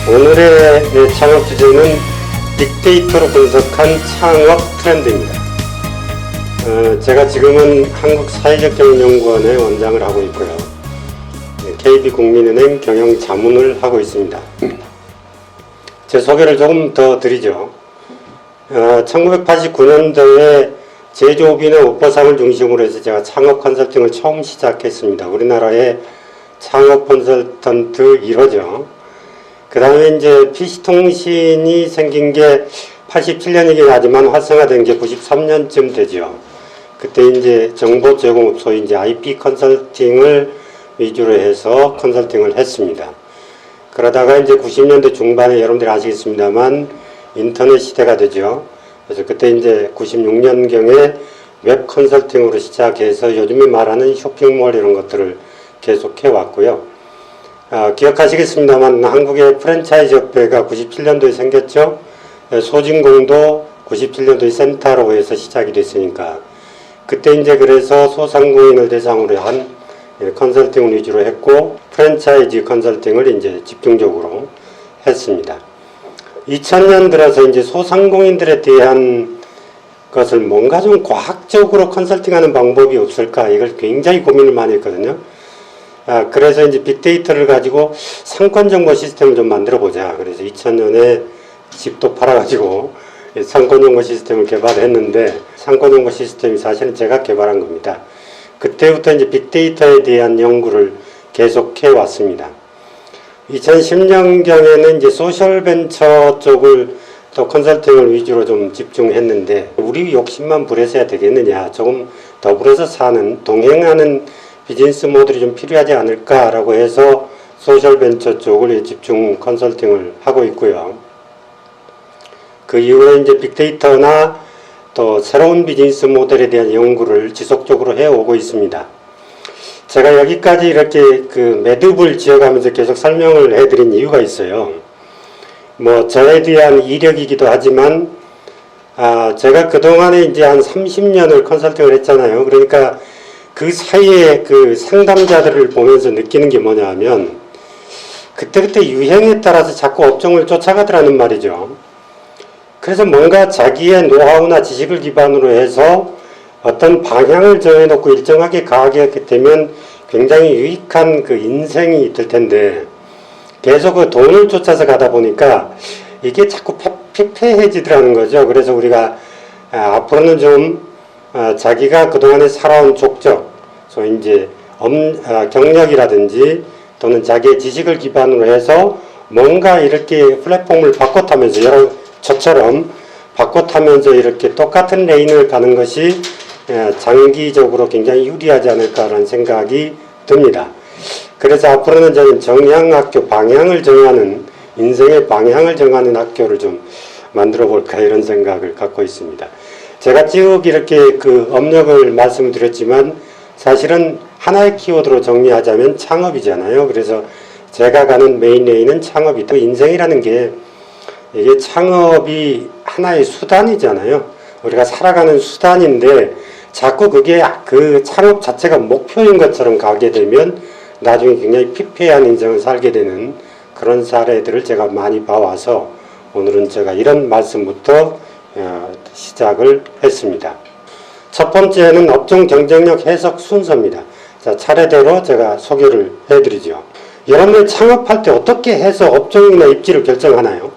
오늘의 창업 주제는 빅데이터로 분석한 창업 트렌드입니다. 제가 지금은 한국사회적경영연구원의 원장을 하고 있고요. KB국민은행 경영자문을 하고 있습니다. 제 소개를 조금 더 드리죠. 1989년도에 제조업인의 오퍼상을 중심으로 해서 제가 창업 컨설팅을 처음 시작했습니다. 우리나라의 창업 컨설턴트 1호죠. 그 다음에 이제 PC통신이 생긴 게 87년이긴 하지만 활성화된 게 93년쯤 되죠. 그때 이제 정보 제공업, 소위 이제 IP 컨설팅을 위주로 해서 컨설팅을 했습니다. 그러다가 이제 90년대 중반에 여러분들이 아시겠습니다만 인터넷 시대가 되죠. 그래서 그때 이제 96년경에 웹 컨설팅으로 시작해서 요즘에 말하는 쇼핑몰 이런 것들을 계속해 왔고요. 기억하시겠습니다만 한국의 프랜차이즈 협회가 97년도에 생겼죠. 소진공도 97년도에 센터로 해서 시작이 됐으니까 그때 이제 그래서 소상공인을 대상으로 한 컨설팅을 위주로 했고 프랜차이즈 컨설팅을 이제 집중적으로 했습니다. 2000년 들어서 이제 소상공인들에 대한 것을 뭔가 좀 과학적으로 컨설팅하는 방법이 없을까 이걸 굉장히 고민을 많이 했거든요. 그래서 이제 빅데이터를 가지고 상권정보 시스템을 좀 만들어 보자. 그래서 2000년에 집도 팔아가지고 상권정보 시스템을 개발했는데 상권정보 시스템이 사실은 제가 개발한 겁니다. 그때부터 이제 빅데이터에 대한 연구를 계속해 왔습니다. 2010년경에는 이제 소셜벤처 쪽을 또 컨설팅을 위주로 좀 집중했는데 우리 욕심만 부려서야 되겠느냐. 조금 더불어서 사는, 동행하는 비즈니스 모델이 좀 필요하지 않을까라고 해서 소셜벤처 쪽을 집중 컨설팅을 하고 있고요. 그 이후에 이제 빅데이터나 또 새로운 비즈니스 모델에 대한 연구를 지속적으로 해오고 있습니다. 제가 여기까지 이렇게 그 매듭을 지어가면서 계속 설명을 해드린 이유가 있어요. 뭐 저에 대한 이력이기도 하지만 제가 그동안에 이제 한 30년을 컨설팅을 했잖아요. 그러니까 그 사이에 그 상담자들을 보면서 느끼는 게 뭐냐 하면 그때그때 유행에 따라서 자꾸 업종을 쫓아가더라는 말이죠. 그래서 뭔가 자기의 노하우나 지식을 기반으로 해서 어떤 방향을 정해놓고 일정하게 가게 되면 굉장히 유익한 그 인생이 될 텐데 계속 그 돈을 쫓아서 가다 보니까 이게 자꾸 피폐해지더라는 거죠. 그래서 우리가 앞으로는 좀 자기가 그동안에 살아온 족적, 소위 이제 경력이라든지 또는 자기의 지식을 기반으로 해서 뭔가 이렇게 플랫폼을 바꿔 타면서 저처럼 바꿔 타면서 이렇게 똑같은 레인을 가는 것이 장기적으로 굉장히 유리하지 않을까라는 생각이 듭니다. 그래서 앞으로는 저는 정향학교, 방향을 정하는, 인생의 방향을 정하는 학교를 좀 만들어 볼까 이런 생각을 갖고 있습니다. 제가 쭉 이렇게 그 업력을 말씀드렸지만 사실은 하나의 키워드로 정리하자면 창업이잖아요. 그래서 제가 가는 메인 레인은 창업이다. 인생이라는 게 이게 창업이 하나의 수단이잖아요. 우리가 살아가는 수단인데 자꾸 그게 그 창업 자체가 목표인 것처럼 가게 되면 나중에 굉장히 피폐한 인생을 살게 되는 그런 사례들을 제가 많이 봐와서 오늘은 제가 이런 말씀부터 시작을 했습니다. 첫 번째는 업종 경쟁력 해석 순서입니다. 자, 차례대로 제가 소개를 해드리죠. 여러분들 창업할 때 어떻게 해서 업종이나 입지를 결정하나요?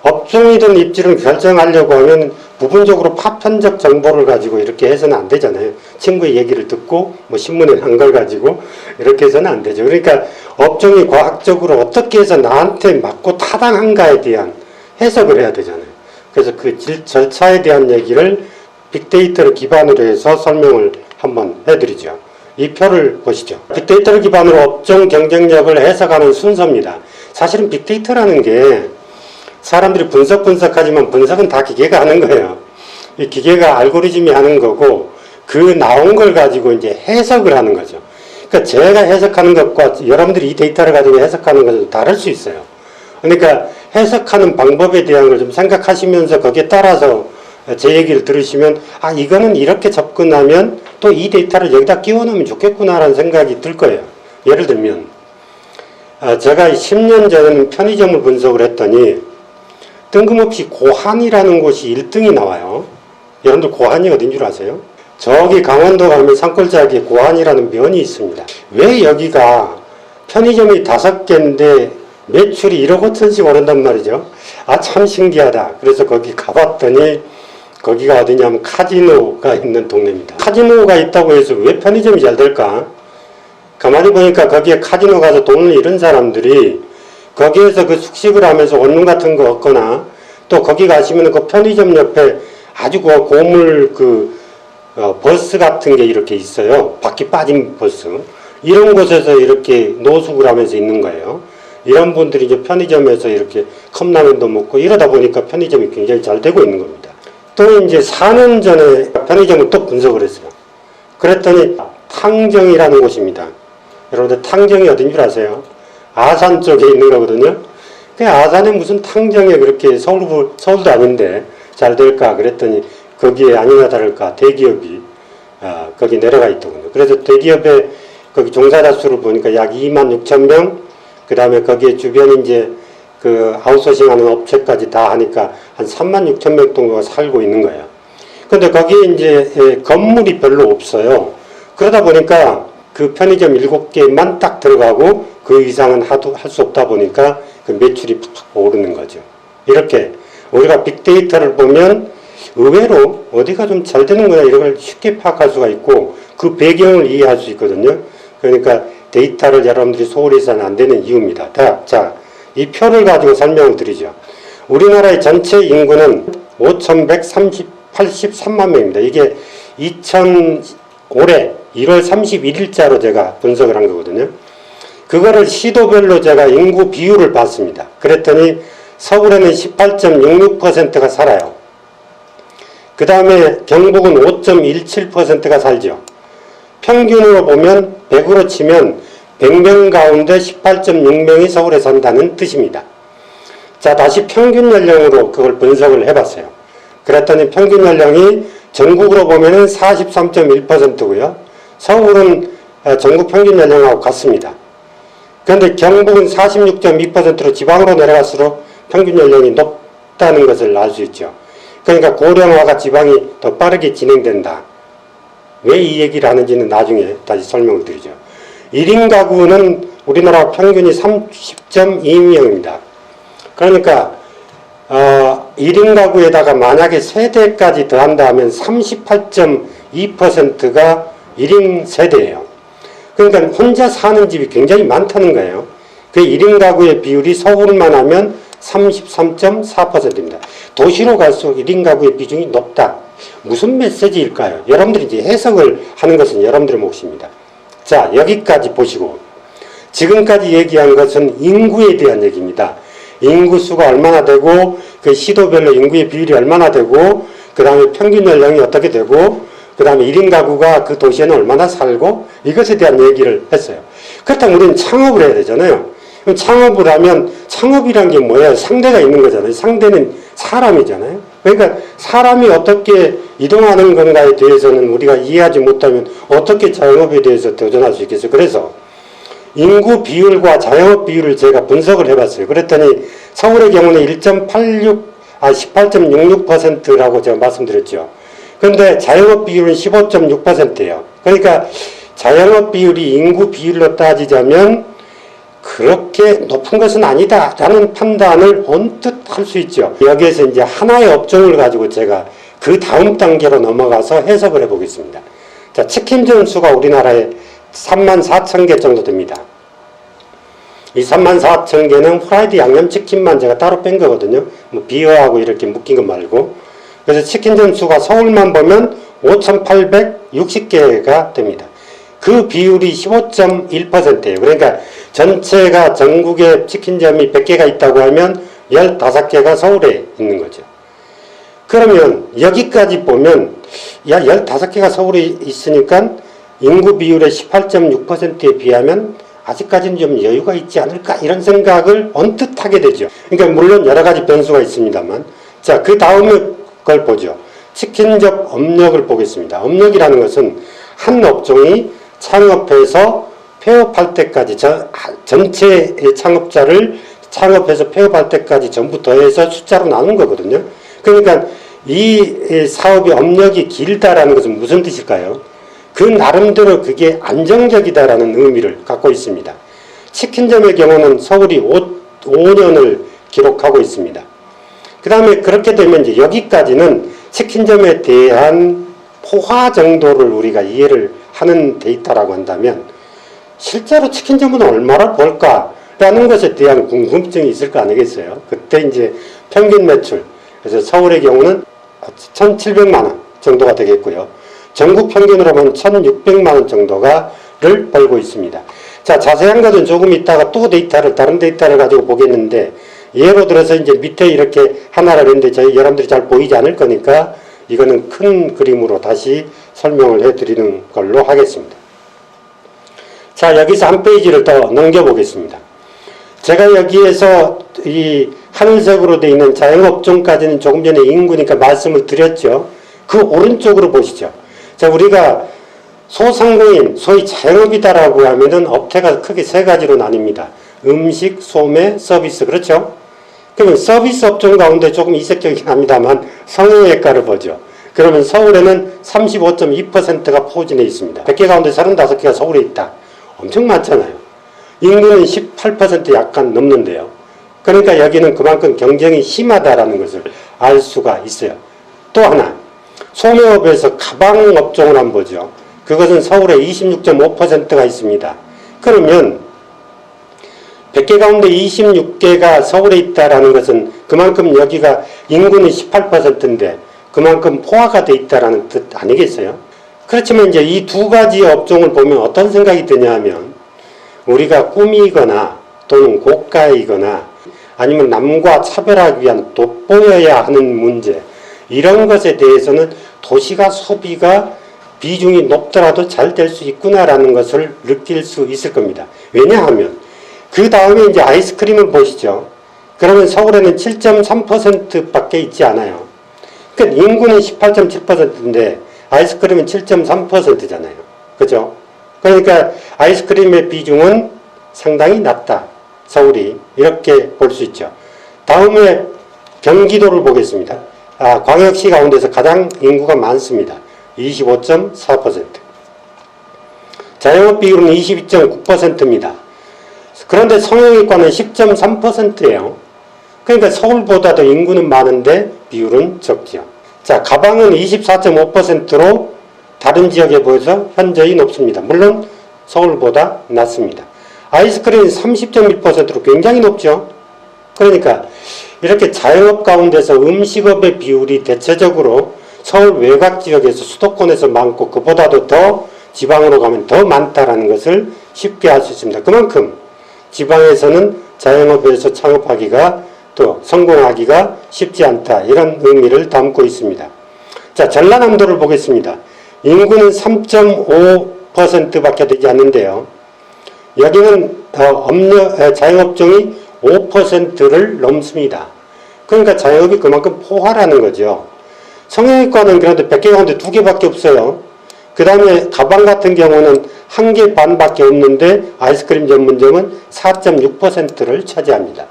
업종이든 입지를 결정하려고 하면 부분적으로 파편적 정보를 가지고 이렇게 해서는 안 되잖아요. 친구의 얘기를 듣고 뭐 신문에 난 걸 가지고 이렇게 해서는 안 되죠. 그러니까 업종이 과학적으로 어떻게 해서 나한테 맞고 타당한가에 대한 해석을 해야 되잖아요. 그래서 그 절차에 대한 얘기를 빅데이터를 기반으로 해서 설명을 한번 해드리죠. 이 표를 보시죠. 빅데이터를 기반으로 업종 경쟁력을 해석하는 순서입니다. 사실은 빅데이터라는 게 사람들이 분석하지만 분석은 다 기계가 하는 거예요. 이 기계가 알고리즘이 하는 거고 그 나온 걸 가지고 이제 해석을 하는 거죠. 그러니까 제가 해석하는 것과 여러분들이 이 데이터를 가지고 해석하는 것은 다를 수 있어요. 그러니까 해석하는 방법에 대한 걸 좀 생각하시면서 거기에 따라서 제 얘기를 들으시면 아 이거는 이렇게 접근하면 또 이 데이터를 여기다 끼워 넣으면 좋겠구나라는 생각이 들 거예요. 예를 들면 제가 10년 전에는 편의점을 분석을 했더니 뜬금없이 고한이라는 곳이 1등이 나와요. 여러분들 고한이 어딘 줄 아세요? 저기 강원도 가면 산골짜기에 고한이라는 면이 있습니다. 왜 여기가 편의점이 5개인데 매출이 1억 5천씩 오른단 말이죠. 아 참 신기하다. 그래서 거기 가봤더니 거기가 어디냐면 카지노가 있는 동네입니다. 카지노가 있다고 해서 왜 편의점이 잘 될까? 가만히 보니까 거기에 카지노 가서 돈을 잃은 사람들이 거기에서 그 숙식을 하면서 원룸 같은 거 얻거나 또 거기 가시면 그 편의점 옆에 아주 그 고물 버스 같은 게 이렇게 있어요. 바퀴 빠진 버스. 이런 곳에서 이렇게 노숙을 하면서 있는 거예요. 이런 분들이 이제 편의점에서 이렇게 컵라면도 먹고 이러다 보니까 편의점이 굉장히 잘 되고 있는 겁니다. 또 이제 4년 전에 편의점을 또 분석을 했어요. 그랬더니 탕정이라는 곳입니다. 여러분들 탕정이 어딘 줄 아세요? 아산 쪽에 있는 거거든요. 그 아산에 무슨 탕정에 그렇게 서울도 아닌데 잘 될까 그랬더니 거기에 아니나 다를까 대기업이 거기 내려가 있더군요. 그래서 대기업에 거기 종사자 수를 보니까 약 26,000명, 그 다음에 거기에 주변 이제 그 아웃소싱 하는 업체까지 다 하니까 한 36,000명 정도가 살고 있는 거예요. 근데 거기에 이제 건물이 별로 없어요. 그러다 보니까 그 편의점 7개만 딱 들어가고 그 이상은 할 수 없다 보니까 그 매출이 팍팍 오르는 거죠. 이렇게 우리가 빅데이터를 보면 의외로 어디가 좀 잘 되는 거야 이런 걸 쉽게 파악할 수가 있고 그 배경을 이해할 수 있거든요. 그러니까 데이터를 여러분들이 소홀히 해서는 안 되는 이유입니다. 자, 이 표를 가지고 설명을 드리죠. 우리나라의 전체 인구는 5,183만 명입니다. 이게 올해 1월 31일자로 제가 분석을 한 거거든요. 그거를 시도별로 제가 인구 비율을 봤습니다. 그랬더니 서울에는 18.66%가 살아요. 그 다음에 경북은 5.17%가 살죠. 평균으로 보면 100으로 치면 100명 가운데 18.6명이 서울에 산다는 뜻입니다. 자, 다시 평균 연령으로 그걸 분석을 해봤어요. 그랬더니 평균 연령이 전국으로 보면은 43.1%고요. 서울은 전국 평균 연령하고 같습니다. 그런데 경북은 46.2%로 지방으로 내려갈수록 평균 연령이 높다는 것을 알 수 있죠. 그러니까 고령화가 지방이 더 빠르게 진행된다. 왜 이 얘기를 하는지는 나중에 다시 설명을 드리죠. 1인 가구는 우리나라 평균이 30.2명입니다. 그러니까 1인 가구에다가 만약에 세대까지 더한다면 38.2%가 1인 세대예요. 그러니까 혼자 사는 집이 굉장히 많다는 거예요. 그 1인 가구의 비율이 서울만 하면 33.4%입니다. 도시로 갈수록 1인 가구의 비중이 높다. 무슨 메시지일까요? 여러분들이 이제 해석을 하는 것은 여러분들의 몫입니다. 자, 여기까지 보시고 지금까지 얘기한 것은 인구에 대한 얘기입니다. 인구수가 얼마나 되고 그 시도별로 인구의 비율이 얼마나 되고 그 다음에 평균 연령이 어떻게 되고 그 다음에 1인 가구가 그 도시에는 얼마나 살고 이것에 대한 얘기를 했어요. 그렇다면 우리는 창업을 해야 되잖아요. 그럼 창업을 하면 창업이란 게 뭐예요? 상대가 있는 거잖아요. 상대는 사람이잖아요. 그러니까 사람이 어떻게 이동하는 건가에 대해서는 우리가 이해하지 못하면 어떻게 자영업에 대해서 도전할 수 있겠어요. 그래서 인구 비율과 자영업 비율을 제가 분석을 해봤어요. 그랬더니 서울의 경우는 18.66%라고 제가 말씀드렸죠. 그런데 자영업 비율은 15.6%예요. 그러니까 자영업 비율이 인구 비율로 따지자면 그렇게 높은 것은 아니다라는 판단을 언뜻 할 수 있죠. 여기에서 이제 하나의 업종을 가지고 제가 그 다음 단계로 넘어가서 해석을 해보겠습니다. 자, 치킨점 수가 우리나라에 34,000개 정도 됩니다. 이 34,000개는 프라이드 양념치킨만 제가 따로 뺀 거거든요. 뭐 비어하고 이렇게 묶인 거 말고. 그래서 치킨점 수가 서울만 보면 5,860개가 됩니다. 그 비율이 15.1%예요. 그러니까 전체가 전국에 치킨점이 100개가 있다고 하면 15개가 서울에 있는 거죠. 그러면 여기까지 보면 15개가 서울에 있으니까 인구 비율의 18.6%에 비하면 아직까지는 좀 여유가 있지 않을까 이런 생각을 언뜻 하게 되죠. 그러니까 물론 여러 가지 변수가 있습니다만, 자, 그 다음에 걸 보죠. 치킨적 업력을 보겠습니다. 업력이라는 것은 한 업종이 창업해서 폐업할 때까지 전체의 창업자를 창업해서 폐업할 때까지 전부 더해서 숫자로 나눈 거거든요. 그러니까 이 사업의 업력이 길다라는 것은 무슨 뜻일까요? 그 나름대로 그게 안정적이다라는 의미를 갖고 있습니다. 치킨점의 경우는 서울이 5년을 기록하고 있습니다. 그 다음에 그렇게 되면 이제 여기까지는 치킨점에 대한 포화 정도를 우리가 이해를 하는 데이터라고 한다면, 실제로 치킨점은 얼마나 벌까라는 것에 대한 궁금증이 있을 거 아니겠어요? 그때 이제 평균 매출, 그래서 서울의 경우는 1,700만 원 정도가 되겠고요. 전국 평균으로 보면 1,600만 원 정도가를 벌고 있습니다. 자, 자세한 것은 조금 있다가 또 다른 데이터를 가지고 보겠는데, 예로 들어서 이제 밑에 이렇게 하나를 했는데 여러분들이 잘 보이지 않을 거니까 이거는 큰 그림으로 다시 설명을 해 드리는 걸로 하겠습니다. 자, 여기서 한 페이지를 더 넘겨 보겠습니다. 제가 여기에서 이 하늘색으로 되어 있는 자영업종까지는 조금 전에 인구니까 말씀을 드렸죠. 그 오른쪽으로 보시죠. 자, 우리가 소상공인, 소위 자영업이다라고 하면은 업태가 크게 세 가지로 나뉩니다. 음식, 소매, 서비스. 그렇죠? 그러면 서비스 업종 가운데 조금 이색적이긴 합니다만 성형외과를 보죠. 그러면 서울에는 35.2%가 포진해 있습니다. 100개 가운데 35개가 서울에 있다. 엄청 많잖아요. 인구는 18% 약간 넘는데요. 그러니까 여기는 그만큼 경쟁이 심하다라는 것을 알 수가 있어요. 또 하나, 소매업에서 가방 업종을 한번 보죠. 그것은 서울에 26.5%가 있습니다. 그러면 100개 가운데 26개가 서울에 있다라는 것은 그만큼 여기가 인구는 18%인데 그만큼 포화가 돼 있다라는 뜻 아니겠어요? 그렇지만 이제 이 두 가지 업종을 보면 어떤 생각이 드냐 하면, 우리가 꾸미거나 또는 고가이거나 아니면 남과 차별하기 위한 돋보여야 하는 문제, 이런 것에 대해서는 도시가 소비가 비중이 높더라도 잘 될 수 있구나라는 것을 느낄 수 있을 겁니다. 왜냐하면 그 다음에 이제 아이스크림을 보시죠. 그러면 서울에는 7.3% 밖에 있지 않아요. 그러니까 인구는 18.7%인데 아이스크림은 7.3%잖아요. 그죠? 그러니까 아이스크림의 비중은 상당히 낮다. 서울이. 이렇게 볼 수 있죠. 다음에 경기도를 보겠습니다. 광역시 가운데서 가장 인구가 많습니다. 25.4%. 자영업 비율은 22.9%입니다. 그런데 성형외과는 10.3%예요. 그러니까 서울보다도 인구는 많은데 비율은 적죠. 자, 가방은 24.5%로 다른 지역에 비해서 현저히 높습니다. 물론 서울보다 낮습니다. 아이스크림은 30.1%로 굉장히 높죠. 그러니까 이렇게 자영업 가운데서 음식업의 비율이 대체적으로 서울 외곽 지역에서 수도권에서 많고 그보다도 더 지방으로 가면 더 많다라는 것을 쉽게 알 수 있습니다. 그만큼 지방에서는 자영업에서 창업하기가 또 성공하기가 쉽지 않다, 이런 의미를 담고 있습니다. 자, 전라남도를 보겠습니다. 인구는 3.5%밖에 되지 않는데요. 여기는 자영업종이 5%를 넘습니다. 그러니까 자영업이 그만큼 포화라는 거죠. 성형외과는 그런데 100개 가운데 2개밖에 없어요. 그 다음에 가방 같은 경우는 1개 반밖에 없는데 아이스크림 전문점은 4.6%를 차지합니다.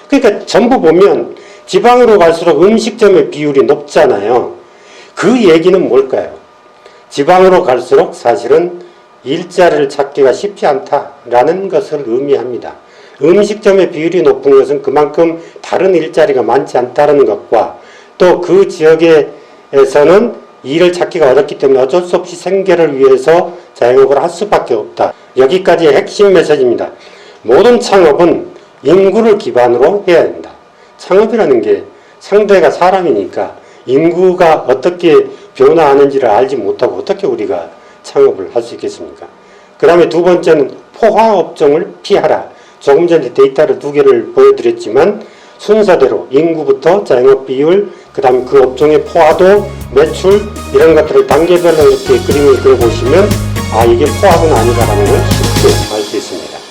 그러니까 전부 보면 지방으로 갈수록 음식점의 비율이 높잖아요. 그 얘기는 뭘까요? 지방으로 갈수록 사실은 일자리를 찾기가 쉽지 않다라는 것을 의미합니다. 음식점의 비율이 높은 것은 그만큼 다른 일자리가 많지 않다는 것과 또 그 지역에서는 일을 찾기가 어렵기 때문에 어쩔 수 없이 생계를 위해서 자영업을 할 수밖에 없다. 여기까지의 핵심 메시지입니다. 모든 창업은 인구를 기반으로 해야 된다. 창업이라는 게 상대가 사람이니까 인구가 어떻게 변화하는지를 알지 못하고 어떻게 우리가 창업을 할 수 있겠습니까? 그 다음에 두 번째는 포화업종을 피하라. 조금 전에 데이터를 2개를 보여드렸지만 순서대로 인구부터 자영업 비율, 그 다음 그 업종의 포화도, 매출, 이런 것들을 단계별로 이렇게 그림을 그려보시면 이게 포화는 아니다라는 걸 쉽게 알 수 있습니다.